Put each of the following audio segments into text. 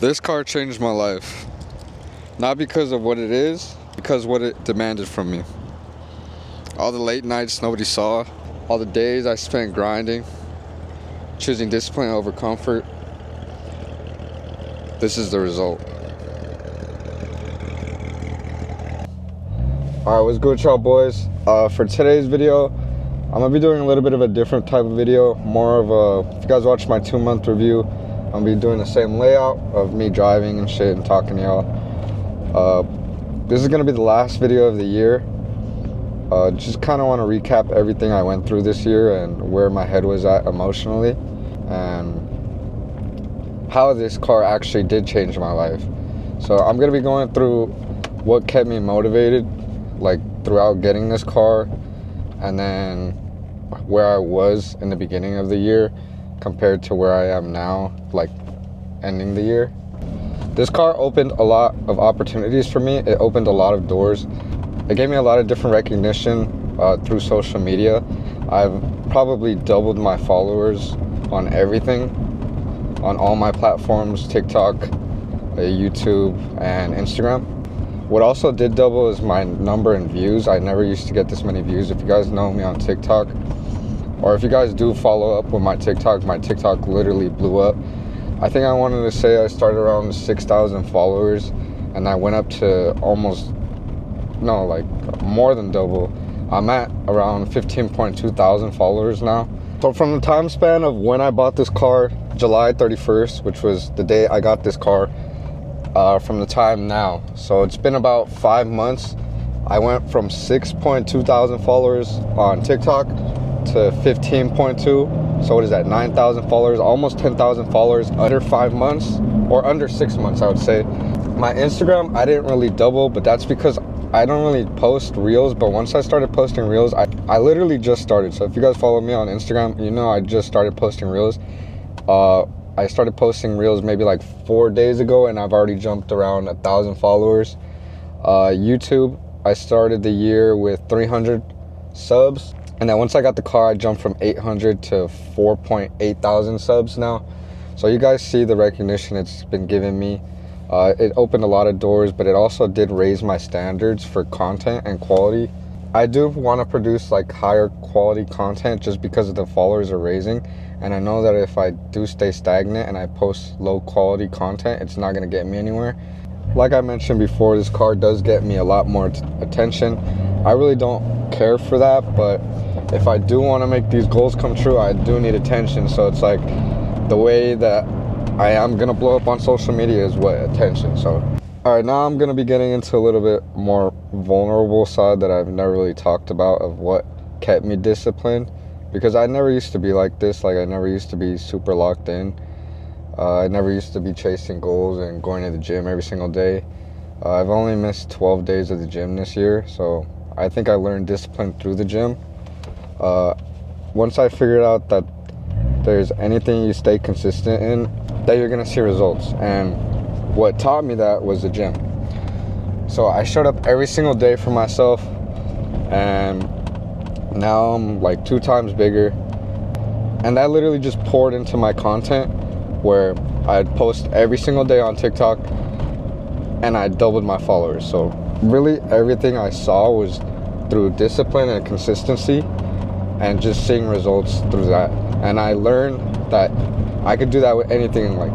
This car changed my life. Not because of what it is, because what it demanded from me. All the late nights nobody saw, all the days I spent grinding, choosing discipline over comfort. This is the result. Alright, what's good, y'all boys? For today's video, I'm gonna be doing a little bit of a different type of video, more of a, if you guys watch my 2-month review, I'm gonna be doing the same layout of me driving and shit and talking to y'all. This is gonna be the last video of the year. Just kind of want to recap everything I went through this year and where my head was at emotionally, and how this car actually did change my life. So I'm gonna be going through what kept me motivated, like throughout getting this car, and then where I was in the beginning of the year compared to where I am now, like ending the year. This car opened a lot of opportunities for me. It opened a lot of doors. It gave me a lot of different recognition through social media. I've probably doubled my followers on everything, on all my platforms, TikTok, YouTube, and Instagram. What also did double is my number in views. I never used to get this many views. If you guys know me on TikTok, or if you guys do follow up with my TikTok literally blew up. I think I wanted to say I started around 6,000 followers, and I went up to almost, no, like more than double. I'm at around 15.2 thousand followers now. So from the time span of when I bought this car, July 31st, which was the day I got this car, from the time now, so it's been about 5 months. I went from 6.2 thousand followers on TikTok to 15.2, so what is that, 9,000 followers, almost 10,000 followers under 5 months, or under 6 months, I would say. My Instagram, I didn't really double, but that's because I don't really post reels. But once I started posting reels, I literally just started. So if you guys follow me on Instagram, you know I just started posting reels. I started posting reels maybe like 4 days ago, and I've already jumped around 1,000 followers. YouTube, I started the year with 300 subs, and then once I got the car, I jumped from 800 to 4.8 thousand subs now. So you guys see the recognition it's been giving me. It opened a lot of doors, but it also did raise my standards for content and quality. I do want to produce like higher quality content just because the followers are raising, and I know that if I do stay stagnant and I post low quality content, it's not going to get me anywhere. Like I mentioned before, this car does get me a lot more attention. I really don't care for that, but if I do want to make these goals come true, I do need attention. So it's like the way that I am gonna blow up on social media is what, attention. So all right, now I'm gonna be getting into a little bit more vulnerable side that I've never really talked about of what kept me disciplined, because I never used to be like this. Like, I never used to be super locked in. I never used to be chasing goals and going to the gym every single day. I've only missed 12 days of the gym this year, so I think I learned discipline through the gym. Once I figured out that there's anything you stay consistent in, that you're gonna see results, and what taught me that was the gym. So I showed up every single day for myself, and now I'm like 2 times bigger, and that literally just poured into my content, where I'd post every single day on TikTok, and I doubled my followers. So really everything I saw was through discipline and consistency, and just seeing results through that. And I learned that I could do that with anything in life.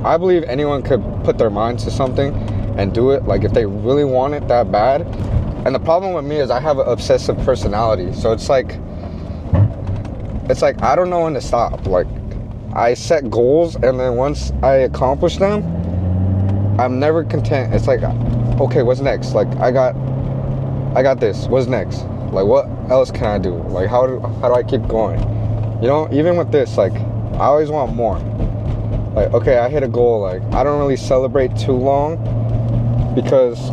I believe anyone could put their mind to something and do it, like if they really want it that bad. And the problem with me is I have an obsessive personality, so it's like I don't know when to stop. Like, I set goals, and then once I accomplish them, I'm never content. It's like, okay, what's next? Like, I got this, what's next? Like, what else can I do? Like, how do I keep going? You know, even with this, like, I always want more. Like, okay, I hit a goal. Like, I don't really celebrate too long, because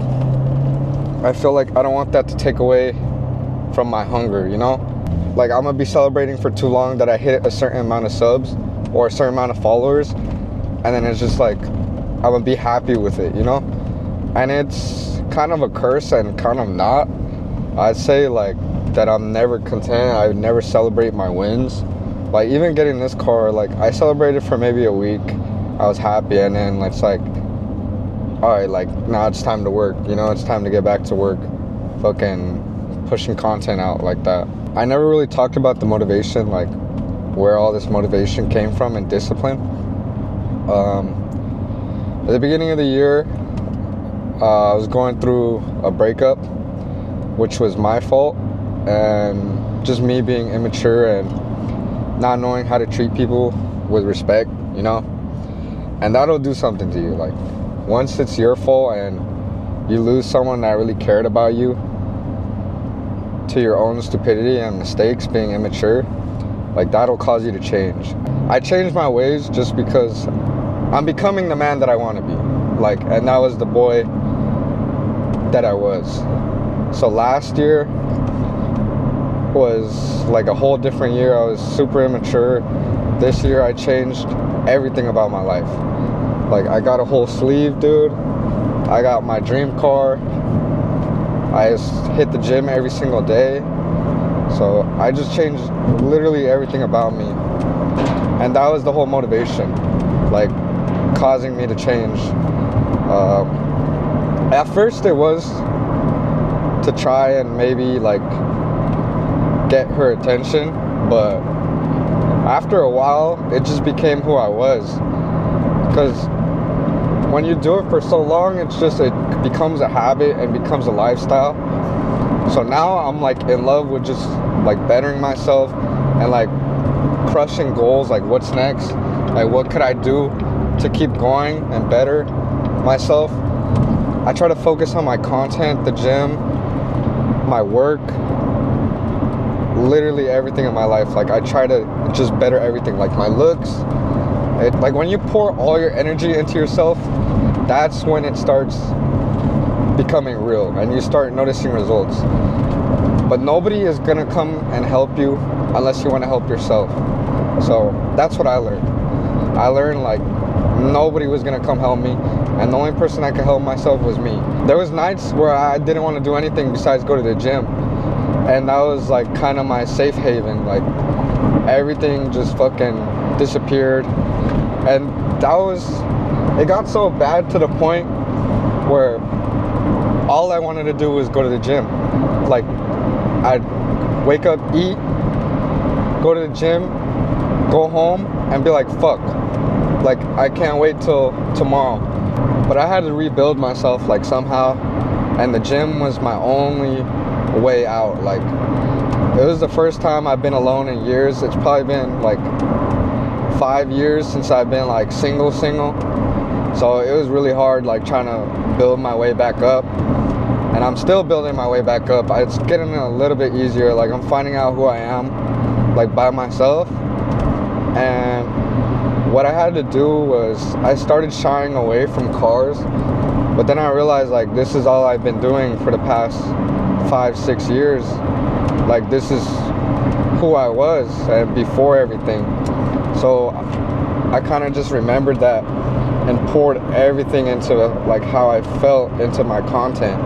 I feel like I don't want that to take away from my hunger, you know? Like, I'm gonna be celebrating for too long that I hit a certain amount of subs or a certain amount of followers, and then it's just like, I'm gonna be happy with it, you know? And it's kind of a curse and kind of not. I'd say like that I'm never content. I never celebrate my wins. Like, even getting this car, like, I celebrated for maybe a week, I was happy, and then it's like, all right, like now it's time to work, you know, it's time to get back to work, fucking pushing content out like that. I never really talked about the motivation, like where all this motivation came from and discipline. At the beginning of the year, I was going through a breakup, which was my fault, and just me being immature and not knowing how to treat people with respect, you know. And that'll do something to you. Like, once it's your fault and you lose someone that really cared about you to your own stupidity and mistakes, being immature, like that'll cause you to change. I changed my ways just because I'm becoming the man that I want to be. Like, and that was the boy that I was. So last year was like a whole different year. I was super immature. This year I changed everything about my life. Like, I got a whole sleeve, dude. I got my dream car. I just hit the gym every single day. So I just changed literally everything about me. And that was the whole motivation, like causing me to change. At first it was to try and maybe like get her attention, but after a while it just became who I was. Because when you do it for so long, it becomes a habit and becomes a lifestyle. So now I'm like in love with just like bettering myself and like crushing goals, like what's next, like what could I do to keep going and better myself. I try to focus on my content, the gym, my work, literally everything in my life. Like, I try to just better everything, like my looks. Like, when you pour all your energy into yourself, that's when it starts becoming real and you start noticing results. But nobody is gonna come and help you unless you want to help yourself. So that's what I learned. I learned like nobody was gonna come help me, and the only person I could help myself was me. There was nights where I didn't want to do anything besides go to the gym, and that was like kind of my safe haven. Like, everything just fucking disappeared, and it got so bad to the point where all I wanted to do was go to the gym. Like, I'd wake up, eat, go to the gym, go home, and be like, fuck, like I can't wait till tomorrow. But I had to rebuild myself like somehow, and the gym was my only way out. Like, it was the first time I've been alone in years. It's probably been like 5 years since I've been like single. So it was really hard, like trying to build my way back up, and I'm still building my way back up. It's getting a little bit easier. Like, I'm finding out who I am, like by myself. And what I had to do was I started shying away from cars, but then I realized like this is all I've been doing for the past 5-6 years. Like, this is who I was and before everything. So I kind of just remembered that and poured everything into like how I felt into my content.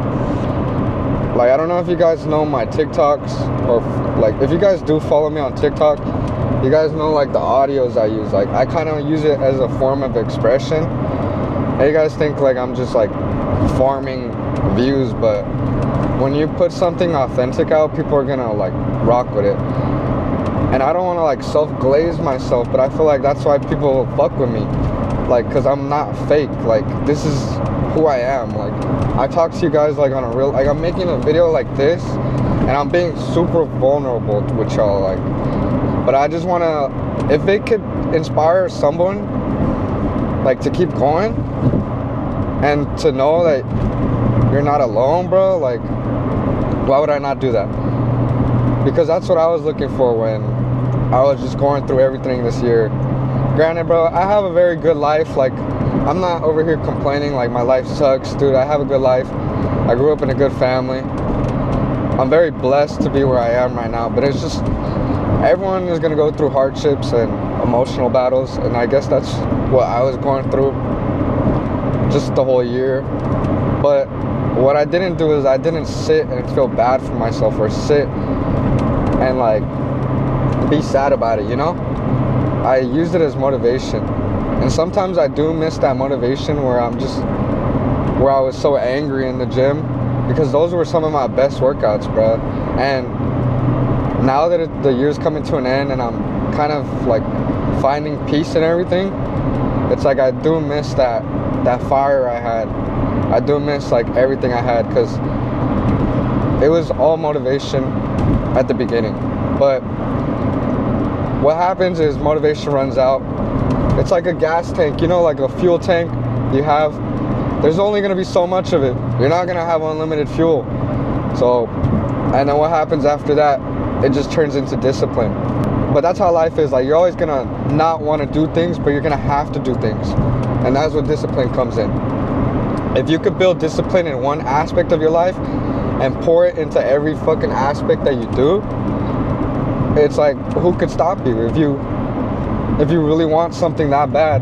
Like, I don't know if you guys know my TikToks, or like if you guys do follow me on TikTok, you guys know like the audios I use. Like, I kind of use it as a form of expression. And you guys think like I'm just like farming views, but when you put something authentic out, people are gonna like rock with it. And I don't want to like self-glaze myself, but I feel like that's why people fuck with me. Like, cause I'm not fake. Like, this is who I am. Like, I talk to you guys like on a real, like I'm making a video like this, and I'm being super vulnerable with y'all. Like, but I just want to, if it could inspire someone like to keep going and to know that you're not alone, bro, like, why would I not do that? Because that's what I was looking for when I was just going through everything this year. Granted, bro, I have a very good life. Like, I'm not over here complaining like my life sucks, dude. I have a good life. I grew up in a good family. I'm very blessed to be where I am right now, but it's just, everyone is going to go through hardships and emotional battles, and I guess that's what I was going through just the whole year. But what I didn't do is I didn't sit and feel bad for myself, or sit and like be sad about it, you know? I used it as motivation. And sometimes I do miss that motivation where where I was so angry in the gym, because those were some of my best workouts, bro. And now that the year's coming to an end and I'm kind of like finding peace and everything, it's like I do miss that fire I had. I do miss like everything I had, because it was all motivation at the beginning. But what happens is motivation runs out. It's like a gas tank, you know, like a fuel tank you have. There's only gonna be so much of it. You're not gonna have unlimited fuel. So, and then what happens after that? It just turns into discipline. But that's how life is. Like, you're always gonna not want to do things, but you're gonna have to do things. And that's where discipline comes in. If you could build discipline in one aspect of your life and pour it into every fucking aspect that you do, it's like, who could stop you? If you really want something that bad,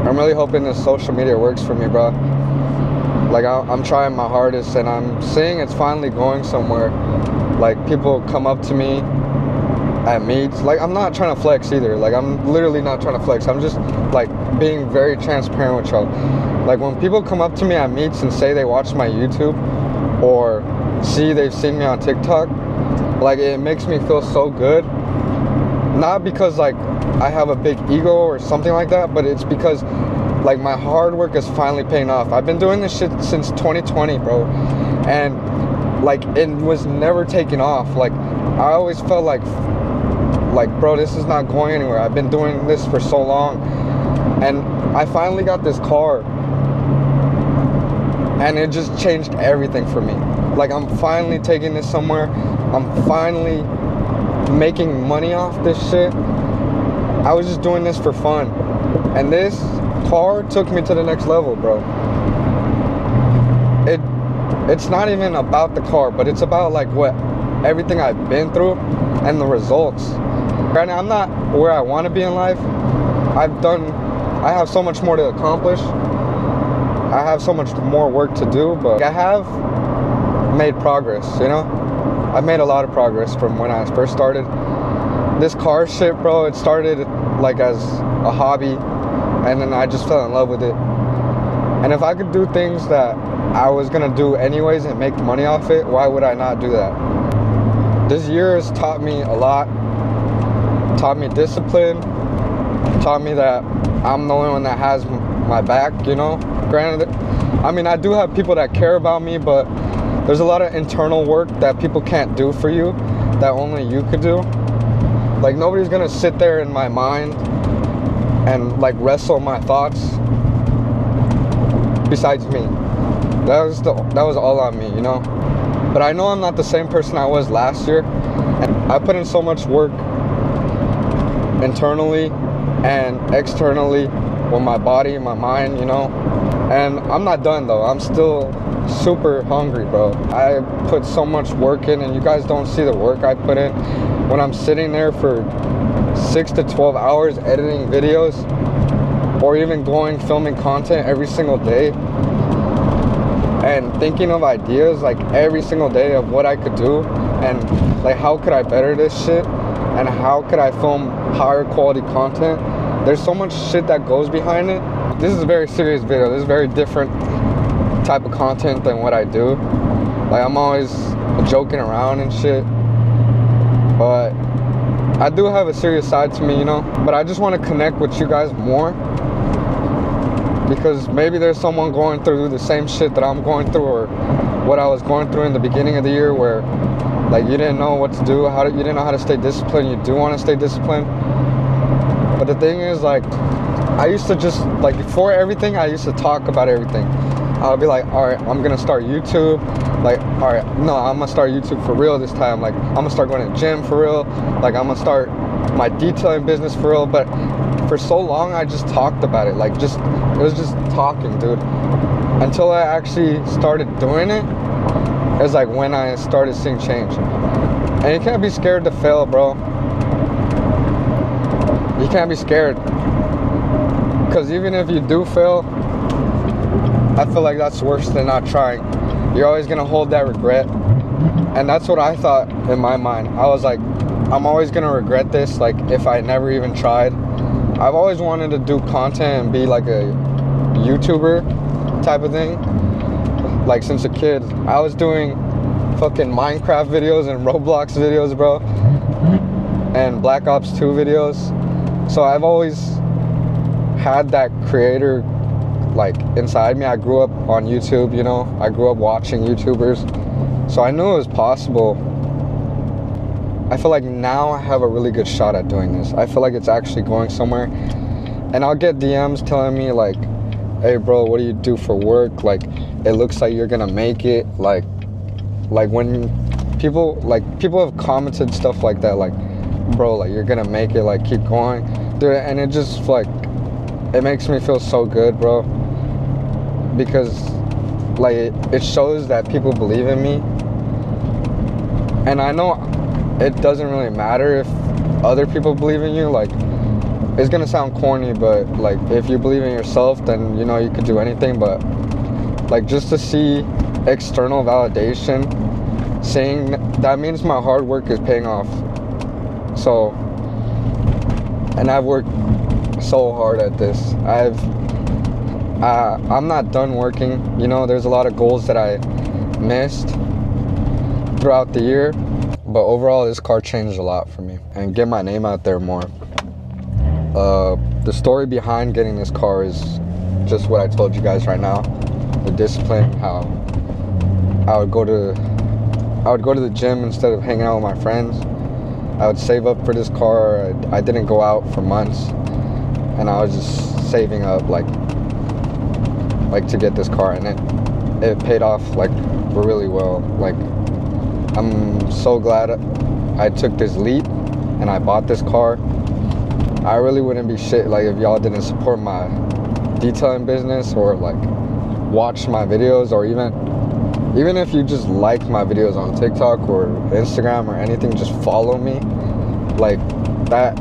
I'm really hoping this social media works for me, bro. Like, I'm trying my hardest, and I'm seeing it's finally going somewhere. Like, people come up to me at meets. Like, I'm not trying to flex either. Like, I'm literally not trying to flex. I'm just like being very transparent with y'all. Like, when people come up to me at meets and say they watch my YouTube or they've seen me on TikTok, like, it makes me feel so good. Not because like I have a big ego or something like that, but it's because like my hard work is finally paying off. I've been doing this shit since 2020, bro, and like it was never taking off. Like, I always felt like bro, this is not going anywhere. I've been doing this for so long, and I finally got this car, and it just changed everything for me. Like, I'm finally taking this somewhere. I'm finally making money off this shit. I was just doing this for fun, and this car took me to the next level, bro. It's not even about the car, but it's about like everything I've been through and the results. Granted, I'm not where I want to be in life. I have so much more to accomplish. I have so much more work to do, but I have made progress, you know? I've made a lot of progress from when I first started. This car shit, bro, it started like as a hobby, and then I just fell in love with it. And if I could do things that I was gonna do anyways and make money off it, why would I not do that? This year has taught me a lot. Taught me discipline. Taught me that I'm the only one that has my back, you know? Granted, I mean, I do have people that care about me, but there's a lot of internal work that people can't do for you that only you could do. Like, nobody's gonna sit there in my mind and like wrestle my thoughts besides me. That was all on me, you know? But I know I'm not the same person I was last year. And I put in so much work internally and externally with my body and my mind, you know? And I'm not done though. I'm still super hungry, bro. I put so much work in, and you guys don't see the work I put in when I'm sitting there for 6 to 12 hours editing videos, or even filming content every single day, and thinking of ideas like every single day of what I could do, and like how could I better this shit, and how could I film higher quality content. There's so much shit that goes behind it. This is a very serious video. This is very different type of content than what I do. Like, I'm always joking around and shit, but I do have a serious side to me, you know? But I just want to connect with you guys more, because maybe there's someone going through the same shit that I'm going through, or what I was going through in the beginning of the year, where like you didn't know what to do, you didn't know how to stay disciplined. You do want to stay disciplined, but the thing is, like, I used to just, like, before everything, I used to talk about everything. I would be like, all right, I'm gonna start YouTube. Like, all right, no, I'm gonna start YouTube for real this time. Like, I'm gonna start going to the gym for real. Like, I'm gonna start my detailing business for real. But for so long, I just talked about it. Like, it was just talking, dude. Until I actually started doing it, it's like when I started seeing change. And you can't be scared to fail, bro. You can't be scared. Because even if you do fail, I feel like that's worse than not trying. You're always gonna hold that regret. And that's what I thought in my mind. I was like, I'm always gonna regret this, like, if I never even tried. I've always wanted to do content and be like a YouTuber type of thing. Like since a kid, I was doing fucking Minecraft videos and Roblox videos, bro, and Black Ops 2 videos. So I've always had that creator like inside me. I grew up on YouTube, you know. I grew up watching YouTubers, so I knew it was possible. I feel like now I have a really good shot at doing this. I feel like it's actually going somewhere. And I'll get DMs telling me like, hey bro, what do you do for work? Like, it looks like you're gonna make it. Like when people have commented stuff like that, like, bro, like you're gonna make it, like keep going, dude. And it just like, it makes me feel so good, bro, because like it shows that people believe in me. And I know it doesn't really matter if other people believe in you. Like, it's gonna sound corny, but like if you believe in yourself, then you know you could do anything. But like just to see external validation, saying that means my hard work is paying off. So, and I've worked so hard at this. I'm not done working. You know, there's a lot of goals that I missed throughout the year, but overall this car changed a lot for me and get my name out there more. The story behind getting this car is just what I told you guys right now. The discipline, how I would go to the gym instead of hanging out with my friends. I would save up for this car. I didn't go out for months, and I was just saving up like to get this car, and it paid off like really well. Like, I'm so glad I took this leap and I bought this car. I really wouldn't be shit like if y'all didn't support my detailing business, or like watch my videos, or even if you just like my videos on TikTok or Instagram or anything, just follow me. Like, that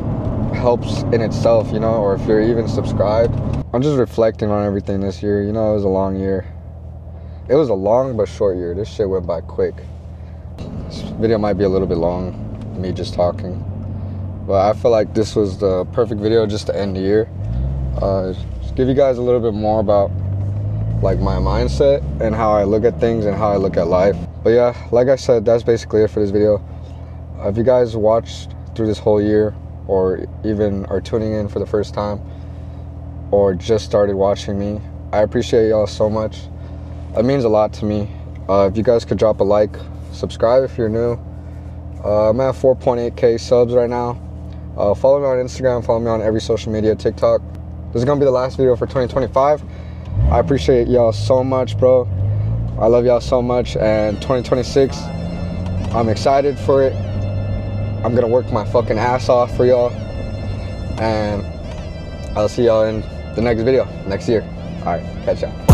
helps in itself, you know. Or if you're even subscribed. I'm just reflecting on everything this year. You know, it was a long year. It was a long but short year. This shit went by quick. This video might be a little bit long, me just talking, but I feel like this was the perfect video just to end the year. Just give you guys a little bit more about like my mindset and how I look at things and how I look at life. But yeah, like I said, that's basically it for this video. If you guys watched through this whole year, or even are tuning in for the first time, or just started watching me, I appreciate y'all so much. It means a lot to me. If you guys could drop a like, subscribe if you're new. I'm at 4.8K subs right now. Follow me on Instagram, follow me on every social media, TikTok. This is gonna be the last video for 2025. I appreciate y'all so much, bro. I love y'all so much. And 2026, I'm excited for it. I'm gonna work my fucking ass off for y'all. And I'll see y'all in the next video next year. All right, catch y'all.